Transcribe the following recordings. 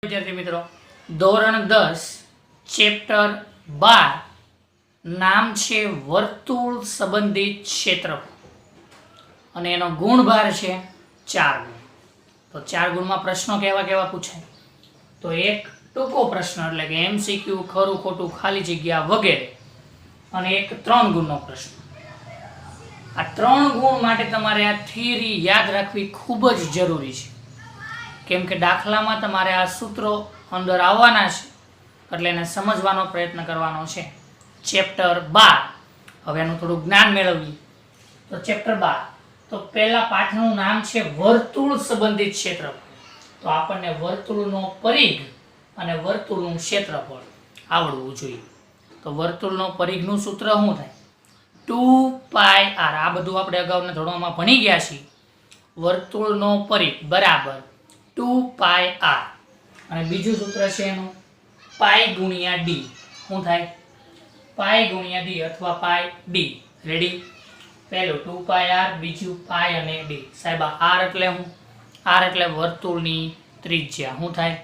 વિદ્યાર્થી મિત્રો, ધોરણ 10 ચેપ્ટર 12 નામ છે વર્તુળ સંબંધિત ક્ષેત્રફળ અને એનો ગુણભાર છે 4 ગુણ. તો 4 ગુણમાં પ્રશ્નો કેવા કેવા પૂછાય? તો એક ટૂંકો પ્રશ્ન એટલે કે એમસીક્યુ, ખરું ખોટું, ખાલી જગ્યા વગેરે, અને એક 3 ગુણનો પ્રશ્ન. આ 3 ગુણ માટે તમારે આ થિયરી યાદ રાખવી ખૂબ જ જરૂરી છે, કેમ કે દાખલામાં તમારે આ સૂત્રો અંદર આવવાના છે એટલે એને સમજવાનો પ્રયત્ન કરવાનો છે. ચેપ્ટર 12, હવે એનું થોડું જ્ઞાન મેળવીએ. તો ચેપ્ટર 12, તો પહેલા પાઠનું નામ છે વર્તુળ સંબંધિત ક્ષેત્રફળ. તો આપણને વર્તુળનો પરિઘ અને વર્તુળનું ક્ષેત્રફળ આવડવું જોઈએ. તો વર્તુળનો પરિઘનું સૂત્ર શું થાય? 2πr. આ બધું આપણે અગાઉના ધોરણોમાં ભણી ગયા છીએ. વર્તુળનો પરિઘ બરાબર 2πr, અને બીજું સૂત્ર છે એનું પાઈ ગુણ્યા ડી. શું થાય? પાઈ ગુણ્યા ડી અથવા પાઈ ડી. રેડી? પહેલું 2πr, બીજું પાઈ અને ડી. સાહેબ આર એટલે શું? આર એટલે વર્તુળની ત્રિજ્યા. શું થાય?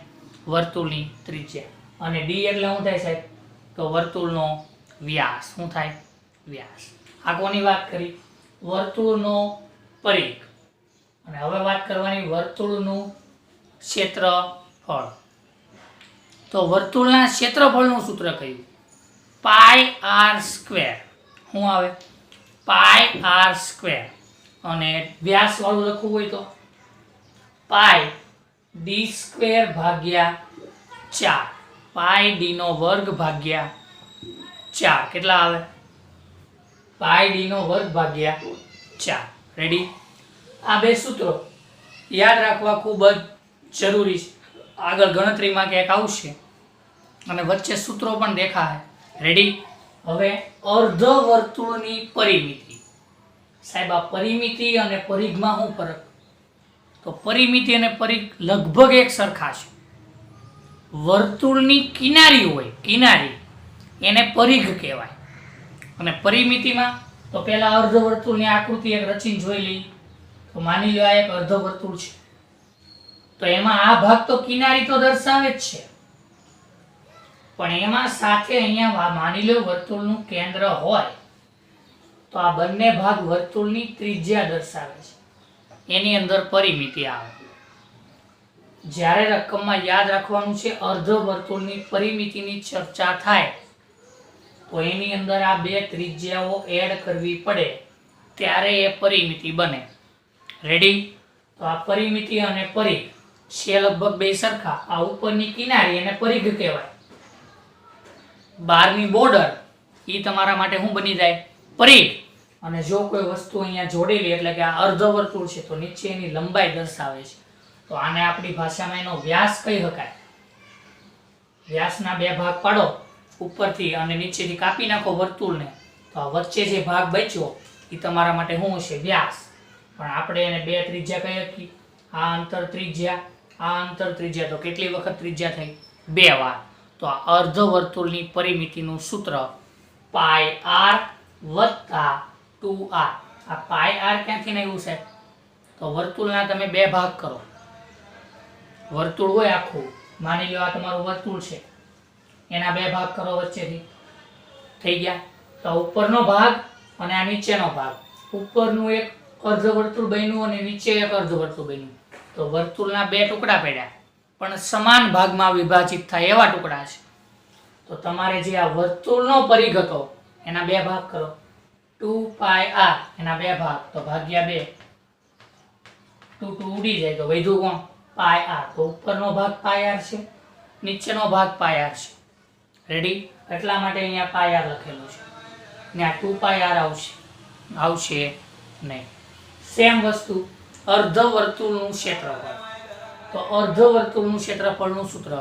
વર્તુળની ત્રિજ્યા. અને ડી એટલે શું થાય સાહેબ? તો વર્તુળનો વ્યાસ. શું થાય? વ્યાસ. આ કોની વાત કરી? વર્તુળનો પરિઘ. અને હવે વાત કરવાની વર્તુળનું ક્ષેત્રફળ. તો વર્તુળના ક્ષેત્રફળનું સૂત્ર કયું? પાઈ આર સ્ક્વેર. શું આવે? પાઈ આર સ્ક્વેર. અને વ્યાસ વાળું લખવું હોય તો પાઈ ડી સ્ક્વેર ભાગ્યા 4. પાઈ ડી નો વર્ગ ભાગ્યા 4. કેટલા આવે? પાઈ ડી નો વર્ગ ભાગ્યા 4. રેડી? આ બે સૂત્રો યાદ રાખવા ખૂબ જ જરૂરી છે. આગળ ગણતરીમાં ક્યાંક આવશે અને વચ્ચે સૂત્રો પણ દેખાય. રેડી? હવે અર્ધ વર્તુળની પરિમિતિ. સાહેબ આ પરિમિતિ અને પરિઘમાં શું ફરક? તો પરિમિતિ અને પરિઘ લગભગ એક સરખા છે. વર્તુળની કિનારી હોય, કિનારી, એને પરિઘ કહેવાય. અને પરિમિતિમાં તો પહેલા અર્ધ વર્તુળની આકૃતિ એક રચીને જોઈ લઈએ. તો માની લો આ એક અર્ધ વર્તુળ છે, તો એમાં આ ભાગ તો કિનારી તો દર્શાવે જ છે, પણ એમાં સાથે અહીંયા માની લો વર્તુળનું કેન્દ્ર હોય, તો આ બંને ભાગ વર્તુળની ત્રિજ્યા દર્શાવે છે. એની અંદર પરિમિતિ આવે. જ્યારે રકમમાં યાદ રાખવાનું છે અર્ધ વર્તુળની પરિમિતિની ચર્ચા થાય તો એની અંદર આ બે ત્રિજ્યાઓ એડ કરવી પડે, ત્યારે એ પરિમિતિ બને. રેડી? તો આ પરિમિતિ અને પરિઘ છે લગભગ બે સરખા. આ ઉપરની કિનારી એને પરિઘ કહેવાય. બહારની બોર્ડર એ તમારા માટે શું બની જાય? પરિઘ. અને જો કોઈ વસ્તુ અહીંયા જોડેલી એટલે કે આ અર્ધ વર્તુળ છે તો નીચે એની લંબાઈ દર્શાવે છે. તો આને આપણી ભાષામાં એનો વ્યાસ કહી શકાય. વ્યાસના બે ભાગ પાડો ઉપરથી અને નીચેથી કાપી નાખો વર્તુળને, તો આ વચ્ચે જે ભાગ બચ્યો એ તમારા માટે શું હશે? વ્યાસ. પણ આપણે એને બે ત્રિજ્યા કહી શકીએ. આ અંતર ત્રિજ્યા, આ અંતર ત્રિજ્યા. તો કેટલી વખત ત્રિજ્યા થઈ? 2 વાર. તો આ અર્ધ વર્તુળની પરિમિતિનું સૂત્ર પાઈ આર વત્તા 2r. આ પાઈ આર ક્યાંથી આવ્યું છે? તો વર્તુળના તમે બે ભાગ કરો. વર્તુળ હોય આખું, માની લો આ તમારું વર્તુળ છે, એના બે ભાગ કરો વચ્ચેથી. થઈ ગયા? તો ઉપરનો ભાગ અને આ નીચેનો ભાગ. ઉપરનું એક અર્ધ વર્તુળ બન્યું અને નીચે એક અર્ધ વર્તુળ બન્યું. તો વર્તુળના બે ટુકડા પડ્યા, પણ સમાન ભાગમાં વિભાજિત થાય એવા ટુકડા છે. તો તમારે જે આ વર્તુળનો પરિઘ હતો એના બે ભાગ કરો. 2πr એના બે ભાગ, તો ભાગ્યા 2. 2 ઉડી જાય તો વધ્યું કોણ? પાઈ આર. તો ઉપરનો ભાગ પાઈ આર છે, નીચેનો ભાગ પાઈ આર છે. રેડી? એટલા માટે અહીંયા પાઈ આર લખેલું છે ને આ 2πr આવશે નહીં. સેમ વસ્તુ અર્ધ વર્તુળનું ક્ષેત્રફળ. તો અર્ધ વર્તુળનું ક્ષેત્રફળનું સૂત્ર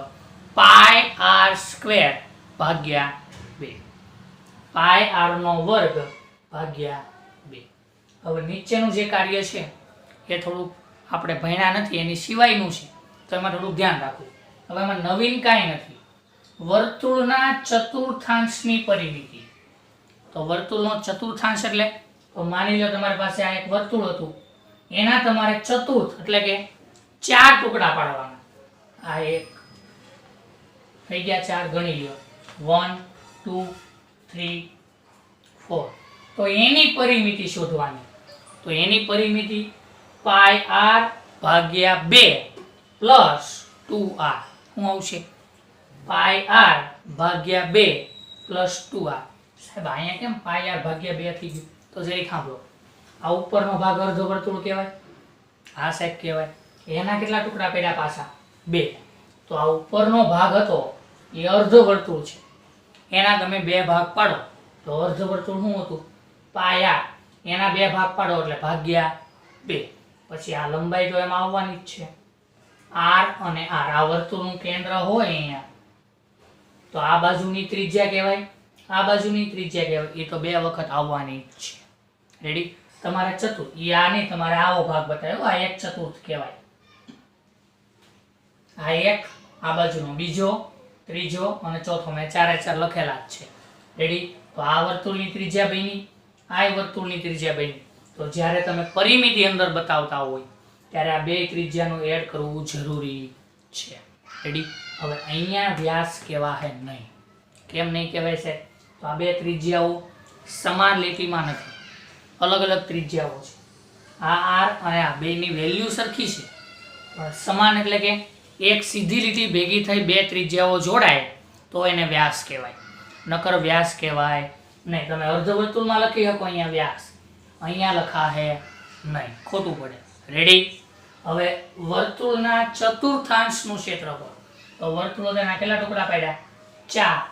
પાઈ આર સ્ક્વેર ભાગ્યા 2. પાઈ આર નો વર્ગ ભાગ્યા 2. હવે નીચેનું જે કાર્ય છે એ થોડુંક આપણે ભણ્યા નથી, એની સિવાયનું છે, તો એમાં થોડુંક ધ્યાન રાખવું. હવે એમાં નવીન કાંઈ નથી. વર્તુળના ચતુર્થાંશની પરિમિતિ. તો વર્તુળનો ચતુર્થાંશ એટલે તો માની લો તમારી પાસે આ એક વર્તુળ હતું, એના તમારે ચતુર્થ એટલે કે 4 ટુકડા પાડવાના. આ 1 થઈ ગયા 4, ગણી લ્યો 1 2 3 4. તો એની પરિમિતિ શોધવાની. તો એની પરિમિતિ પાઈ આર ભાગ્યા 2 પ્લસ 2r. શું આવશે? પાઈ આર ભાગ્યા 2 પ્લસ 2r. સાહેબ અહીંયા કેમ પાઈ આર ભાગ્યા 2 થઈ ગયું? તો જરી સાંભળો, આ ઉપરનો ભાગ અર્ધવર્તુળ કહેવાય, આ સાહેબ કહેવાય. એના કેટલા ટુકડા પડ્યા પાછા? 2. તો આ ઉપરનો ભાગ હતો એ અર્ધવર્તુળ છે, એના તમે 2 ભાગ પાડો તો અર્ધવર્તુળ શું હતું? પાઈ આર. એના 2 ભાગ પાડો એટલે ભાગ્યા 2. પછી આ લંબાઈ તો એમાં આવવાની જ છે, r અને r. આ વર્તુળનું કેન્દ્ર હોય અહીંયા, તો આ બાજુની ત્રિજ્યા કહેવાય, આ બાજુની ત્રિજ્યા કહેવાય. એ તો 2 વખત આવવાની જ છે. રેડી? તમારે ચતુર્થ, એ આ નહીં, તમારે આવો ભાગ બતાવ્યો, આ એક ચતુર્થ કહેવાય. આ એક, આ બાજુનો બીજો, ત્રીજો અને ચોથો, મેં 4 4 લખેલા જ છે. રેડી? તો આ વર્તુળની ત્રિજ્યા બની, આ વર્તુળની ત્રિજ્યા બની. તો જ્યારે તમે પરિમિતિ અંદર બતાવતા હોય ત્યારે આ 2 ત્રિજ્યાનું એડ કરવું જરૂરી છે. રેડી? હવે અહીંયા વ્યાસ કહેવાય નહીં. કેમ નહીં કહેવાય છે? તો આ 2 ત્રિજ્યાઓ સમાન લીટીમાં નથી, અલગ અલગ ત્રિજ્યાઓ છે. આ r અને આ બેની વેલ્યુ સરખી છે, પણ સમાન એટલે કે એક સીધી લીટી ભેગી થઈ 2 ત્રિજ્યાઓ જોડાય તો એને વ્યાસ કહેવાય, નકર વ્યાસ કહેવાય નહીં. તમે અર્ધવર્તુળમાં લખી શકો અહીંયા વ્યાસ, અહીંયા લખાશે નહીં, ખોટું પડે. રેડી? હવે વર્તુળના ચતુર્થાંશનું ક્ષેત્રફળ. તો વર્તુળો તેના કેટલા ટુકડા પાડ્યા? 4.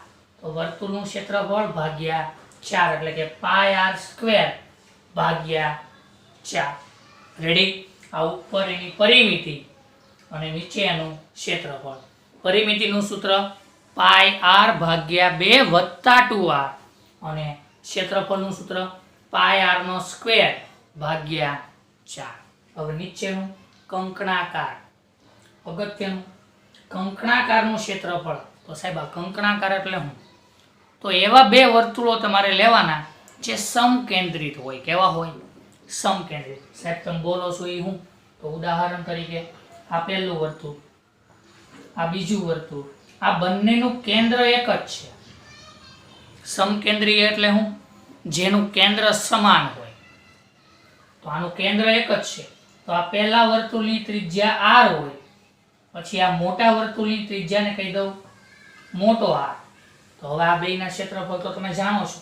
તો વર્તુળનું ક્ષેત્રફળ ભાગ્યા 4 એટલે કે પાઈ આર સ્ક્વેર ભાગ્યા 4. રેડી? આ ઉપર એની પરિમિતિ અને નીચે એનું ક્ષેત્રફળ. પરિમિતિનું સૂત્ર પાઈ આર ભાગ્યા 2 વત્તા 2r અને ક્ષેત્રફળનું સૂત્ર પાઈ આર નો સ્ક્વેર ભાગ્યા 4. હવે નીચેનું કંકણાકાર, અગત્યનું કંકણાકારનું ક્ષેત્રફળ. તો સાહેબ આ કંકણાકાર એટલે શું? તો એવા 2 વર્તુળો તમારે લેવાના જે સમકેન્દ્રિત હોય. કેવા હોય? સમકેન્દ્રિત. સાહેબ તમે બોલો છો એ હું? તો ઉદાહરણ તરીકે આ પહેલું વર્તુળ, આ બીજું વર્તુળ, આ બંનેનું કેન્દ્ર એક જ છે. સમકેન્દ્રીય એટલે શું? જેનું કેન્દ્ર સમાન હોય. તો આનું કેન્દ્ર એક જ છે. તો આ પહેલા વર્તુળની ત્રિજ્યા r હોય, પછી આ મોટા વર્તુળની ત્રિજ્યાને કહી દઉં મોટો r. તો હવે આ બેયના ક્ષેત્રફળ તો તમે જાણો છો.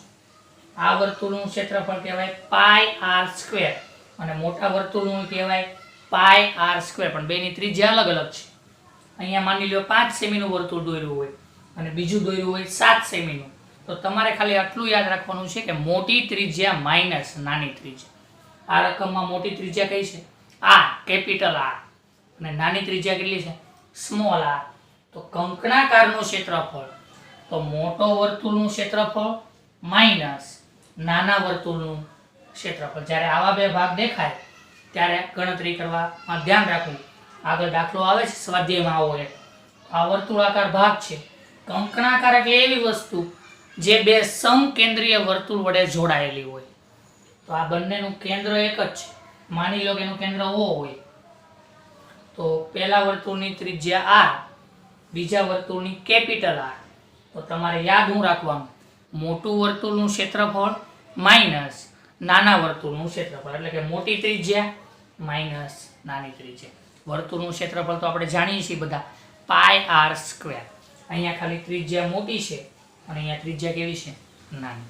આ વર્તુળનું ક્ષેત્રફળ કહેવાય પાઈ આર સ્ક્વેર અને મોટા વર્તુળનું કહેવાય પાઈ આર સ્ક્વેર, પણ બેની ત્રિજ્યા અલગ અલગ છે. અહીંયા માની લો 5 સેમીનું વર્તુળ દોર્યું હોય અને બીજું દોર્યું હોય 7 સેમીનું. તો તમારે ખાલી આટલું યાદ રાખવાનું છે કે મોટી ત્રિજ્યા માઇનસ નાની ત્રિજ્યા. આ રકમમાં મોટી ત્રિજ્યા કઈ છે? આ કેપિટલ R, અને નાની ત્રિજ્યા કેટલી છે? Small r. તો કંકણાકારનું ક્ષેત્રફળ, તો મોટો વર્તુળનું ક્ષેત્રફળ માઇનસ નાના વર્તુળનું ક્ષેત્રફળ. જ્યારે આવા 2 ભાગ દેખાય ત્યારે ગણતરી કરવામાં ધ્યાન રાખવું. આગળ દાખલો આવે છે સ્વાધ્યાયમાં આવો એક. આ વર્તુળાકાર ભાગ છે. કંકણાકાર એટલે એવી વસ્તુ જે 2 સમકેન્દ્રીય વર્તુળ વડે જોડાયેલી હોય. તો આ બંનેનું કેન્દ્ર એક જ છે. માની લો કે એનું કેન્દ્ર O હોય, તો પહેલા વર્તુળની ત્રિજ્યા r, બીજા વર્તુળની કેપિટલ R. તો તમારે યાદ શું રાખવાનું? મોટું વર્તુળનું ક્ષેત્રફળ માઇનસ નાના વર્તુળનું ક્ષેત્રફળ, એટલે કે મોટી ત્રિજ્યા માઇનસ નાની ત્રિજ્યા. વર્તુળનું ક્ષેત્રફળ તો આપણે જાણીએ છીએ બધા, પાઈ આર સ્ક્વેર. અહીંયા ખાલી ત્રિજ્યા મોટી છે અને અહીંયા ત્રિજ્યા કેવી છે? નાની.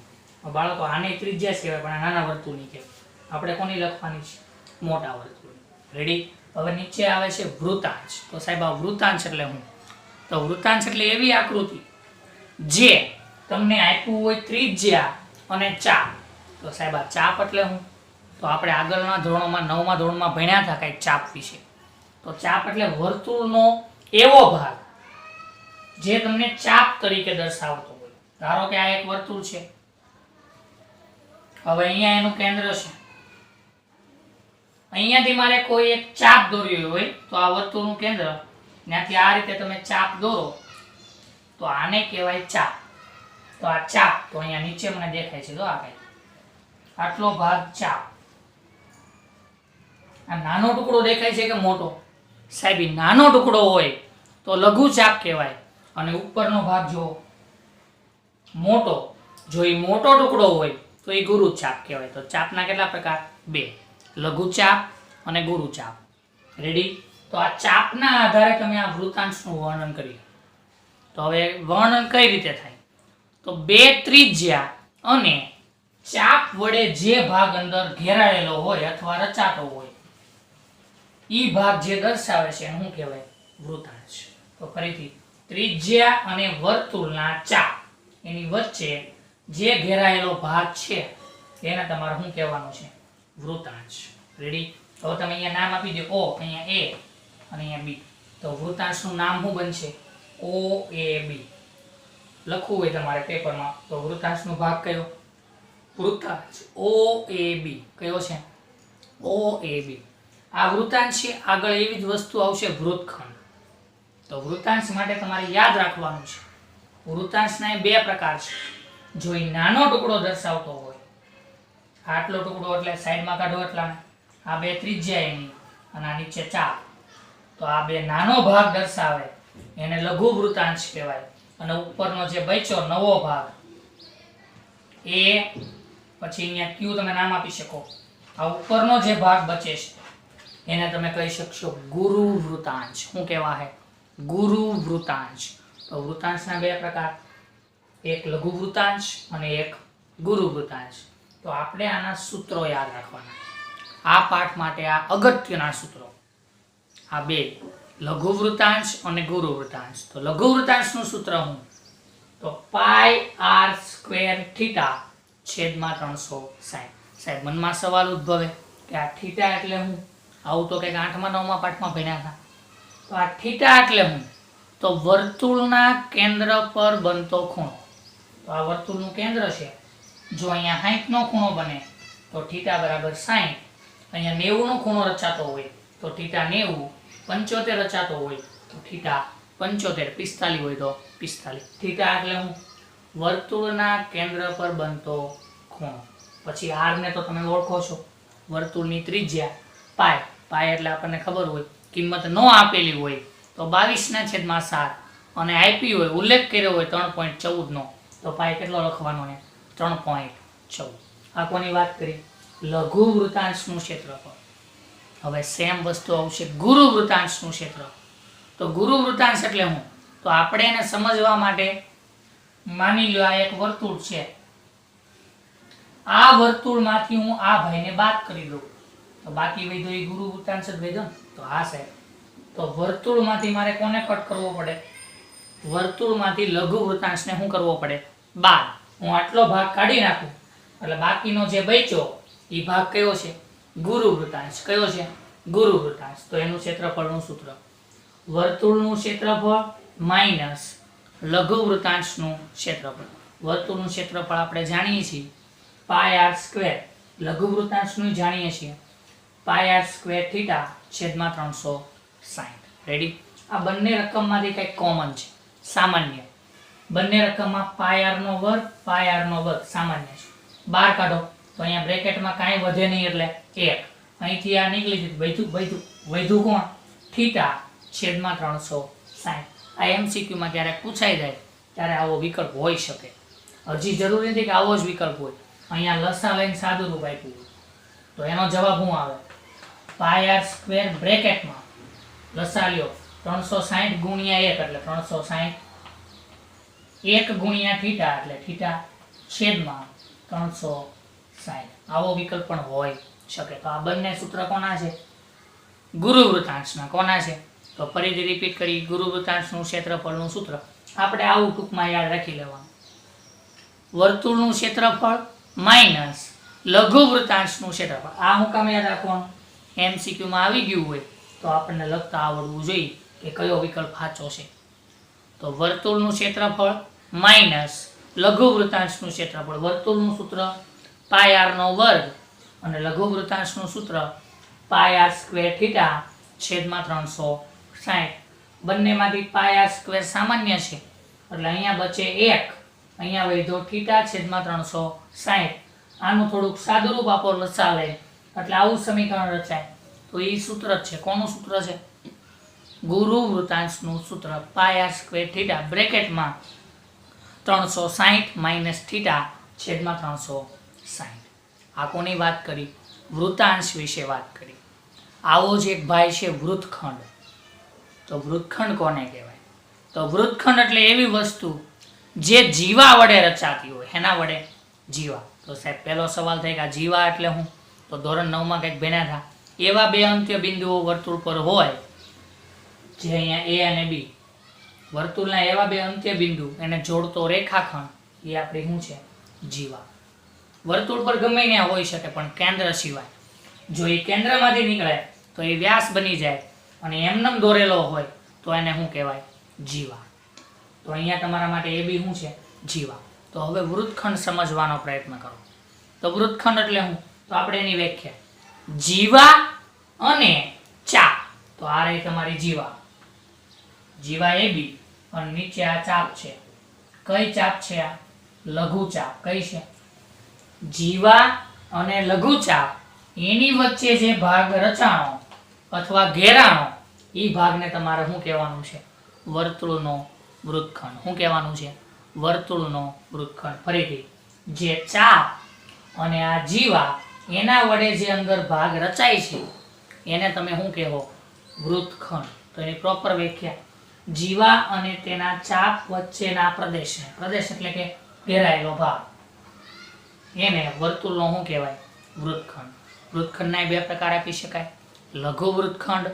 બાળકો આની ત્રિજ્યા કહેવાય, પણ આ નાના વર્તુળની કહેવાય. આપણે કોની લખવાની છે? મોટા વર્તુળ. રેડી? હવે નીચે આવે છે વૃતાંશ. તો સાહેબ આ વૃતાંશ એટલે શું? તો વૃતાંશ એટલે એવી આકૃતિ જે તમને આપ્યું હોય ત્રિજ્યા અને ચાપ. તો સાહેબ આ ચાપ એટલે શું? તો આપણે આગળના ધોરણોમાં 9મા ધોરણમાં ભણ્યા હતા કંઈક ચાપ વિશે. તો ચાપ એટલે વર્તુળનો એવો ભાગ જે તમને ચાપ તરીકે દર્શાવતો હોય. ધારો કે આ એક વર્તુળ છે, હવે અહીંયા એનું કેન્દ્ર છે, અહીંયાથી મારે કોઈ એક ચાપ દોર્યો હોય, તો આ વર્તુળનું કેન્દ્ર ત્યાંથી આ રીતે તમે ચાપ દોરો તો આને કહેવાય ચાપ. તો આ ચાપ, તો અહીંયા નીચે મને દેખાય છે, જો આ કઈ આટલો ભાગ ચાપ. આ નાનો ટુકડો દેખાય છે કે મોટો? સાહેબ નાનો ટુકડો હોય તો લઘુ ચાપ કહેવાય અને ઉપરનો ભાગ જો મોટો, જો એ મોટો ટુકડો હોય તો એ ગુરુ ચાપ કહેવાય. તો ચાપના કેટલા પ્રકાર? બે, લઘુ ચાપ અને ગુરુ ચાપ. રેડી? તો આ ચાપના આધારે તમે આ વૃતાંશનું વર્ણન કરી. તો હવે વર્ણન કઈ રીતે થાય? તો બે ત્રિજ્યા અને ચાપ વડે જે ભાગ અંદર ઘેરાયેલો હોય અથવા રચાતો હોય ઈ ભાગ જે દર્શાવે છે શું કહેવાય? વૃતાંશ. તો ફરીથી ત્રિજ્યા અને વર્તુળના ચાપ એની વચ્ચે જે ઘેરાયેલો ભાગ છે એને તમારે શું કહેવાનું છે? વૃતાંશ. રેડી? તો તમે અહીંયા નામ આપી દો, ઓ, અહીંયા એ અને અહીંયા બી. તો વૃતાંશનું નામ શું બનશે? ઓ એ બી. લખવું હોય તમારે પેપરમાં તો વૃતાંશનો ભાગ કયો? વૃતાંશ ઓ એ બી. કયો છે? ઓ એ બી. આ વૃતાંશ છે. આગળ એવી જ વસ્તુ આવશે વૃત્તખંડ. તો વૃતાંશ માટે તમારે યાદ રાખવાનું છે વૃતાંશના બે પ્રકાર છે. જો એ નાનો ટુકડો દર્શાવતો હોય, આટલો ટુકડો એટલે સાઈડમાં કાઢો એટલા, આ બે ત્રિજ્યા એની અને આ નીચે ચાપ, તો આ બે નાનો ભાગ દર્શાવે એને લઘુ વૃતાંશ કહેવાય. અને ઉપરનો જે બચ્યો નવો ભાગ એ પછી અહીંયા ક્યુ તમે નામ આપી શકો. આ ઉપરનો જે ભાગ બચે છે એને તમે કહી શકશો ગુરુ વૃતાંશ. શું કહેવાય? ગુરુ વૃતાંશ. તો વૃતાંશના બે પ્રકાર, એક લઘુ વૃતાંશ અને એક ગુરુ વૃતાંશ. તો આપણે આના સૂત્રો યાદ રાખવાના. આ પાઠ માટે આ અગત્યના સૂત્રો આ બે, લઘુ વૃતાંશ અને ગુરુ વૃતાંશ. તો લઘુ વૃતાંશનું સૂત્ર શું? તો પાઈ આર સ્ક્વેર થીટા છેદમાં 360. સાહેબ મનમાં સવાલ ઉદ્ભવે કે આ થીટા એટલે શું? આવું તો કંઈક 8મા 9મા પાઠમાં ભણ્યા હતા. તો આ થીટા એટલે શું? તો વર્તુળના કેન્દ્ર પર બનતો ખૂણો. તો આ વર્તુળનું કેન્દ્ર છે. જો અહીંયા 60 નો ખૂણો બને તો થીટા બરાબર 60. અહીંયા 90 નો ખૂણો રચાતો હોય તો થીટા 90. 75 રચાતો હોય તો થીટા 75. 45 હોય તો 45. થીટા એટલે હું વર્તુળના કેન્દ્ર પર બનતો ખૂણો. પછી આર ને તો તમે ઓળખો છો, વર્તુળની ત્રિજ્યા પાય. પાય એટલે આપણને ખબર હોય, કિંમત ન આપેલી હોય તો 22/7 અને આપી હોય, ઉલ્લેખ કર્યો હોય 3.14 નો તો પાય કેટલો લખવાનો ને? 3.14. આ કોની વાત કરી? લઘુ વૃતાંશનું ક્ષેત્રફળ. હવે સેમ વસ્તુ આવશે ગુરુ વૃતાંશનું ક્ષેત્રફળ. તો ગુરુ વૃતાંશ એટલે શું? તો આપણે એને સમજવા માટે માની લો આ એક વર્તુળ છે. આ વર્તુળમાંથી હું આ ભાઈને બાદ કરી દઉં તો બાકી વધ્યો એ ગુરુ વૃતાંશ જ વધ્યો ને. તો આ સાહેબ તો વર્તુળમાંથી મારે કોને કટ કરવો પડે? વર્તુળમાંથી લઘુ વૃતાંશને શું કરવો પડે? બાદ. હું આટલો ભાગ કાઢી નાખું એટલે બાકીનો જે બચ્યો એ ભાગ કયો છે? ગુરુ વૃતાંશ. કયો છે? ગુરુ વૃતાંશ. તો એનું ક્ષેત્રફળનું સૂત્ર વર્તુળનું ક્ષેત્રફળ માઈનસ લઘુ વૃતાંશનું ક્ષેત્રફળ. વર્તુળનું ક્ષેત્રફળ આપણે જાણીએ છીએ પાય આર સ્ક્વેર, લઘુ વૃતાંશનું જાણીએ છીએ પાય આર સ્ક્વેર થીટા છેદમાં 360. રેડી? આ બંને રકમમાંથી કંઈક કોમન છે, સામાન્ય. બંને રકમમાં પાય આર નો વર્ગ, પાય આર નો વર્ગ સામાન્ય છે. બહાર કાઢો તો અહીંયા બ્રેકેટમાં કાંઈ વધે નહીં એટલે 1. અહીંથી આ નીકળી ગયું, વધ્યું કોણ? થીટા છેદમાં 360. આ એમસીક્યુમાં ક્યારેક પૂછાઈ જાય ત્યારે આવો વિકલ્પ હોઈ શકે. હજી જરૂરી નથી કે આવો જ વિકલ્પ હોય. અહીંયા લસા લઈને સાદું રૂપ આપ્યું હોય તો એનો જવાબ શું આવે? પાય આર સ્ક્વેર બ્રેકેટમાં લસા લ્યો 360 ગુણ્યા 1 એટલે 360, 1 ગુણ્યા થીટા એટલે થીટા છેદમાં 360. આવો વિકલ્પ પણ હોય શકે. તો આ બંને સૂત્ર કોના છે? ગુરુ વૃતાંશના. કોના છે? તો ફરીથી રિપીટ કરી, ગુરુ વૃતાંશનું ક્ષેત્રફળનું સૂત્ર આપણે આવું ટૂંકમાં યાદ રાખી લેવાનું. વર્તુળનું ક્ષેત્રફળ માઈનસ લઘુ વૃતાંશનું ક્ષેત્રફળ. આ હું કામ યાદ રાખવાનું? એમસીક્યુમાં આવી ગયું હોય તો આપણને લખતા આવડવું જોઈએ કે કયો વિકલ્પ સાચો છે. તો વર્તુળનું ક્ષેત્રફળ માઈનસ લઘુ વૃતાંશનું ક્ષેત્રફળ. વર્તુળનું સૂત્ર પાય આર નો વર્ગ અને લઘુ વૃતાંશનું સૂત્ર પાય આર સ્ક્વેર થીટા છેદમાં 360. બંનેમાંથી પાય આર સ્ક્વેર સામાન્ય છે એટલે અહીંયા બચે 1, અહીંયા વધ્યો થીટા છેદમાં 360. આનું થોડુંક સાદું રૂપ આપો લસા લે એટલે આવું સમીકરણ રચાય. તો એ સૂત્ર જ છે. કોનું સૂત્ર છે? ગુરુ વૃતાંશનું સૂત્ર પાય r સ્ક્વેર થીટા બ્રેકેટમાં 360 માઇનસ થીટા છેદમાં 360. આ કોની વાત કરી? વૃતાંશ વિશે વાત કરી. આવો જ એક ભાઈ છે વૃત્તખંડ. તો વૃત્તખંડ કોને કહેવાય? તો વૃત્તખંડ એટલે એવી વસ્તુ જે જીવા વડે રચાતી હોય. એના વડે? જીવા. તો સાહેબ પહેલો સવાલ થાય કે આ જીવા એટલે હું? તો ધોરણ 9માં કંઈક ભણ્યા હતા. એવા બે અંત્ય બિંદુઓ વર્તુળ પર હોય જે અહીંયા A અને B, વર્તુળના એવા બે અંત્ય બિંદુ એને જોડતો રેખાખંડ, એ આપણી શું છે? જીવા. વર્તુળ પર ગમે ત્યાં હોઈ શકે પણ કેન્દ્ર સિવાય. જો એ કેન્દ્રમાંથી નીકળે તો એ વ્યાસ બની જાય અને એમનેમ દોરેલો હોય તો એને શું કહેવાય? જીવા. તો અહીંયા તમારા માટે એ બી શું છે? જીવા. તો હવે વૃત્તખંડ સમજવાનો પ્રયત્ન કરો. તો વૃત્તખંડ એટલે શું? તો આપણે એની વ્યાખ્યા જીવા અને ચાપ. તો આ રહી તમારી જીવા, જીવા AB, અને નીચે આ ચાપ છે. કઈ ચાપ છે? આ લઘુ ચાપ. કઈ છે? જીવા અને લઘુ ચાપ એની વચ્ચે જે ભાગ રચાણો અથવા ઘેરાણો એ ભાગને તમારે શું કહેવાનું છે? વર્તુળનો વૃત્તખંડ. શું કહેવાનું છે? વર્તુળનો વૃત્તખંડ. ફરીથી, જે ચાપ અને આ જીવા એના વડે જે અંદર ભાગ રચાય છે એને તમે શું કહેવો? વૃત્તખંડ. તો એની પ્રોપર વ્યાખ્યા જીવા અને તેના ચાપ વચ્ચેના પ્રદેશ, પ્રદેશ એટલે કે ઘેરાયેલો ભાગ, એને વર્તુળનો શું કહેવાય? વૃત્તખંડ. વૃત્તખંડના બે પ્રકાર આપી શકાય, લઘુ વૃત્તખંડ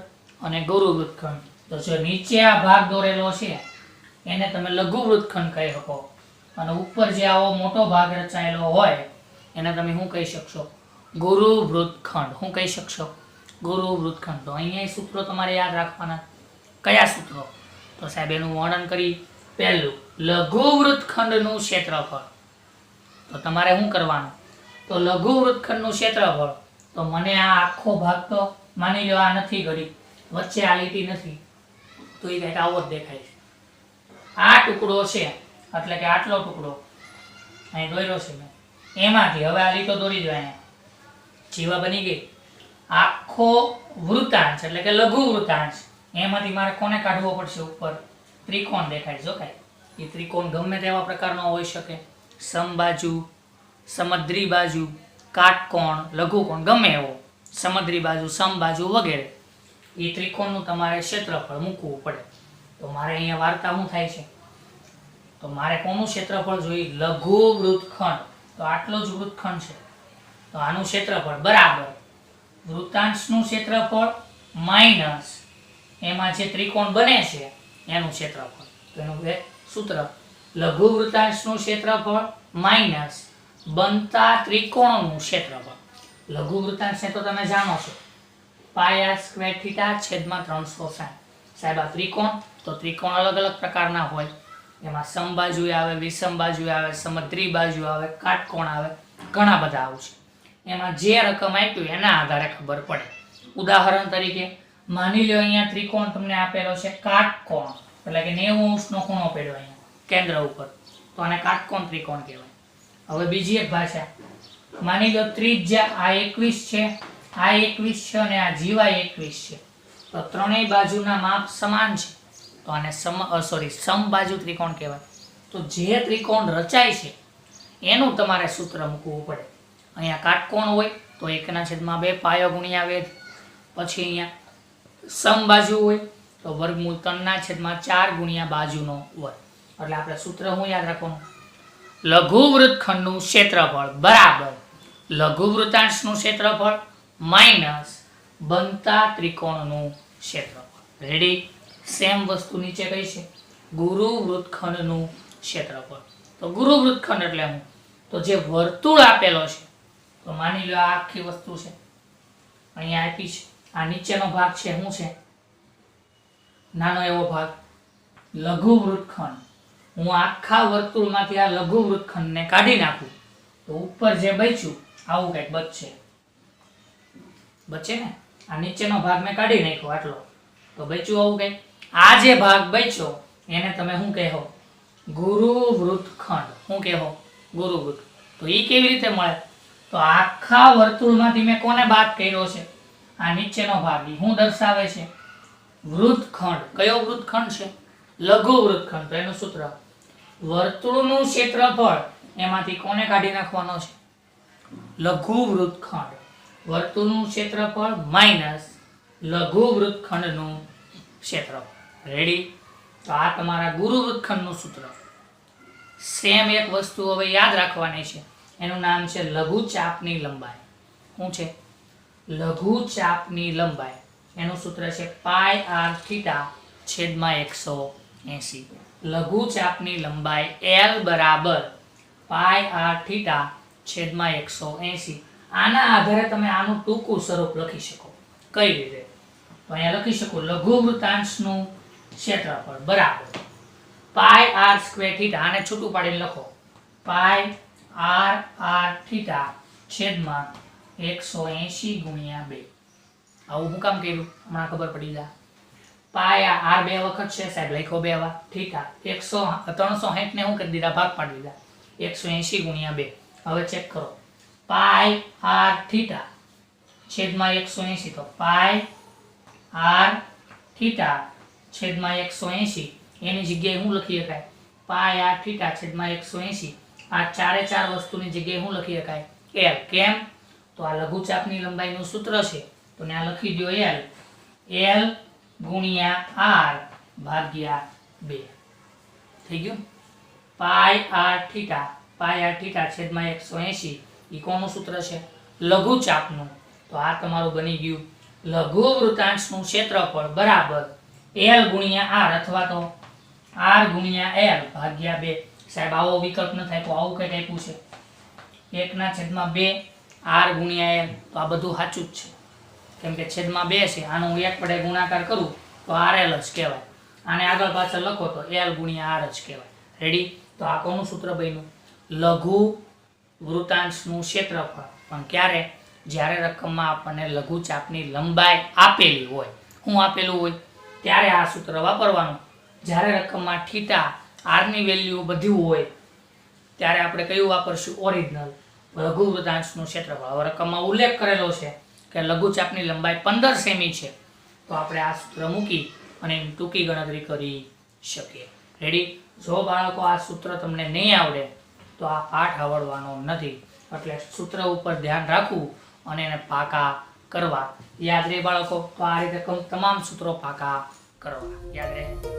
અને ગુરુ વૃત્તખંડ. તો જો નીચે આ ભાગ દોરેલો છે એને તમે લઘુ વૃત્તખંડ કહી શકો, અને ઉપર જે આવો મોટો ભાગ રચાયેલો હોય એને તમે શું કહી શકશો? ગુરુ વૃત્તખંડ. શું કહી શકશો? ગુરુ વૃત્તખંડ. તો અહીંયા સૂત્રો તમારે યાદ રાખવાના. કયા સૂત્રો? તો સાહેબ એનું વર્ણન કરી. પહેલું, લઘુ વૃત્તખંડનું ક્ષેત્રફળ. તો તમારે શું કરવાનું? તો લઘુ વૃત્તખંડનું ક્ષેત્રફળ, તો મને આ આખો ભાગ તો માની લો આ નથી ઘડી, વચ્ચે આ લીટી નથી, તો એ કંઈક આવો જ દેખાય છે. આ ટુકડો છે એટલે કે આટલો ટુકડો અહીં દોર્યો છે મેં, એમાંથી હવે આ લીટો દોરી દો. અહીંયા જીવા બની ગઈ. આખો વૃત્તાંશ એટલે કે લઘુ વૃત્તાંશ, એમાંથી મારે કોને કાઢવો પડશે? ઉપર ત્રિકોણ દેખાય જો કાંઈ. એ ત્રિકોણ ગમે તેવા પ્રકારનો હોઈ શકે, સમબાજુ, સમદ્રી બાજુ, કાટકોણ, લઘુકોણ, ગમે એવો, સમદ્રી બાજુ, સમબાજુ વગેરે. એ ત્રિકોણનું તમારે ક્ષેત્રફળ મૂકવું પડે. તો મારે અહીંયા વાર્તા શું થાય છે? તો મારે કોનું ક્ષેત્રફળ જોઈએ? લઘુ વૃત્તખંડ. તો આટલો જ વૃત્તખંડ છે, તો આનું ક્ષેત્રફળ બરાબર વૃત્તાંશનું ક્ષેત્રફળ માઇનસ એમાં જે ત્રિકોણ બને છે એનું ક્ષેત્રફળ. તો એનું સૂત્ર લઘુ વૃત્તાંશનું ક્ષેત્રફળ માઇનસ બનતા ત્રિકોણનું ક્ષેત્રફળ. લઘુ વૃત્તાંશને તો તમે જાણો છો, પાય r સ્ક્વેર થીટા છેદમાં 360. સાહેબ આ ત્રિકોણ, તો ત્રિકોણ અલગ અલગ પ્રકારના હોય. એમાં સમબાજુ આવે, વિષમ બાજુ આવે, સમદ્રી બાજુ આવે, કાટકોણ આવે, ઘણા બધા આવશે. એમાં જે રકમ આપ્યું એના આધારે ખબર પડે. ઉદાહરણ તરીકે માની લો અહીંયા ત્રિકોણ તમને આપેલો છે કાટકોણ, એટલે કે 90 અંશનો ખૂણો પડ્યો અહીંયા કેન્દ્ર ઉપર, તો આને કાટકોણ ત્રિકોણ કહેવાય. હવે બીજી એક ભાષા, માની લો ત્રિજ્યા આ 21 છે, આ 21 છે અને આ જીવા 21 છે, તો ત્રણેય બાજુના માપ સમાન છે, તો આને સમબાજુ ત્રિકોણ કહેવાય. તો જે ત્રિકોણ રચાય છે એનું તમારે સૂત્ર મૂકવું પડે. અહીંયા કાટકોણ હોય તો 1/2 પાયો ગુણ્યા વેધ, પછી અહીંયા સમબાજુ હોય તો વર્ગમૂળ 3/4 ગુણ્યા બાજુનો વર્ગ. એટલે આપણે સૂત્ર શું યાદ રાખવાનું? લઘુ વૃત્તખંડનું ક્ષેત્રફળ બરાબર લઘુ વૃત્તાંશનું ક્ષેત્રફળ માઇનસ બનતા ત્રિકોણનું ક્ષેત્રફળ. રેડી? સેમ વસ્તુ નીચે કઈ છે? ગુરુ વૃત્તખંડનું ક્ષેત્રફળ. તો ગુરુ વૃત્તખંડ એટલે શું? તો જે વર્તુળ આપેલો છે, તો માની લો આ આખી વસ્તુ છે, અહીંયા આપી છે, આ નીચેનો ભાગ છે શું છે? નાનો એવો ભાગ, લઘુ વૃત્તખંડ. હું આખા વર્તુળમાંથી આ લઘુ વૃત્તખંડને કાઢી નાખું તો ઉપર જે બચ્યું આવું કંઈક બચે ને. આ નીચેનો ભાગ મેં કાઢી નાખ્યો આટલો, તો બચ્યું આવું કંઈક. આ જે ભાગ બચ્યો એને તમે શું કહેવો? ગુરુ વૃત્તખંડ. શું કહેવો? ગુરુ વૃત્ત. તો એ કેવી રીતે મળે? તો આખા વર્તુળમાંથી મેં કોને બાદ કર્યો છે? આ નીચેનો ભાગ. એ શું દર્શાવે છે? વૃત્તખંડ. કયો વૃત્તખંડ છે? લઘુ વૃત્તખંડ. તો એનું સૂત્ર વર્તુળનું ક્ષેત્રફળ એમાંથી કોને કાઢી નાખવાનો છે? લઘુ વૃત્તખંડ. વર્તુળનું ક્ષેત્રફળ માઇનસ લઘુ વૃત્તખંડનું ક્ષેત્રફળ. રેડી? તો આ તમારા ગુરુ વૃત્તખંડનું સૂત્ર. સેમ એક વસ્તુ હવે યાદ રાખવાની છે, એનું નામ છે લઘુ ચાપની લંબાઈ. શું છે? લઘુ ચાપની લંબાઈ. એનું સૂત્ર છે પાઈ આર થીટા છેદમાં 180. લઘુ ચાપની લંબાઈ L બરાબર પાઈ આર થીટા છેદમાં 180. આના આધારે તમે આનું ટૂંકું સ્વરૂપ લખી શકો. કઈ રીતે? તો અહીંયા લખી શકો લઘુ વૃત્તાંશનું ક્ષેત્રફળ બરાબર પાઈ આર સ્ક્વેર થીટા. આને છૂટું પાડીને લખો પાઈ આર થીટા છેદમાં 180 ગુણ્યા 2. આવું હું કામ કર્યું? હમણાં ખબર પડી જાય. પાઈ આર 2 વખત છે સાહેબ, લખો 2 વાર. થીટા 360 ને હું કરી દીધા, ભાગ પાડી દીધા. 180 ગુણ્યા 2. હવે ચેક કરો. પાઈ આર થીટા છેદમાં 180. તો પાઈ આર થીટા છેદમાં 180 એની જગ્યાએ હું લખી શકાય પાઈ આર થીટા છેદમાં 180. આ ચારે ચાર વસ્તુની જગ્યાએ હું લખી શકાય L. કેમ? તો આ લઘુચાપની લંબાઈનું સૂત્ર છે, તો ત્યાં લખી દો L ગુણ્યા R ભાગ્યા 2. થઈ ગયું? પાઈ આર થીટા છેદમાં 180 એ કોનું સૂત્ર છે? લઘુચાપનું. તો આ તમારું બની ગયું લઘુ વૃત્તાંશનું ક્ષેત્રફળ બરાબર L ગુણ્યા R અથવા તો R ગુણ્યા L ભાગ્યા 2. સાહેબ આવો વિકલ્પ ન થાય તો આવું કંઈક આપ્યું છે 1/2 R ગુણ્યા L. તો આ બધું સાચું જ છે, કેમ કે છેદમાં 2 છે. આનો હું 1 વડે ગુણાકાર કરું તો RL જ કહેવાય. આને આગળ પાછળ લખો તો L ગુણ્યા R જ કહેવાય. રેડી? તો આ કોનું સૂત્ર બન્યું? લઘુ વૃત્તાંશનું ક્ષેત્રફળ. પણ ક્યારે? જ્યારે રકમમાં આપણને લઘુ ચાપની લંબાઈ આપેલી હોય. શું આપેલું હોય? ત્યારે આ સૂત્ર વાપરવાનું. જ્યારે રકમમાં થીટા આરની વેલ્યુ બધું હોય ત્યારે આપણે કયું વાપરશું? ઓરિજિનલ લઘુ વૃત્તાંશનું ક્ષેત્રફળ. હવે રકમમાં ઉલ્લેખ કરેલો છે કે લઘુ ચાપની લંબાઈ 15 સેમી છે, તો આપણે આ સૂત્ર મૂકી અને એની ટૂંકી ગણતરી કરી શકીએ. રેડી? જો બાળકો આ સૂત્ર તમને નહીં આવડે તો આ પાઠ આવડવાનો નથી. એટલે સૂત્ર ઉપર ધ્યાન રાખવું અને એને પાકા કરવા. યાદ રહે બાળકો? તો આ રીતે તમામ સૂત્રો પાકા કરવા. યાદ રહે?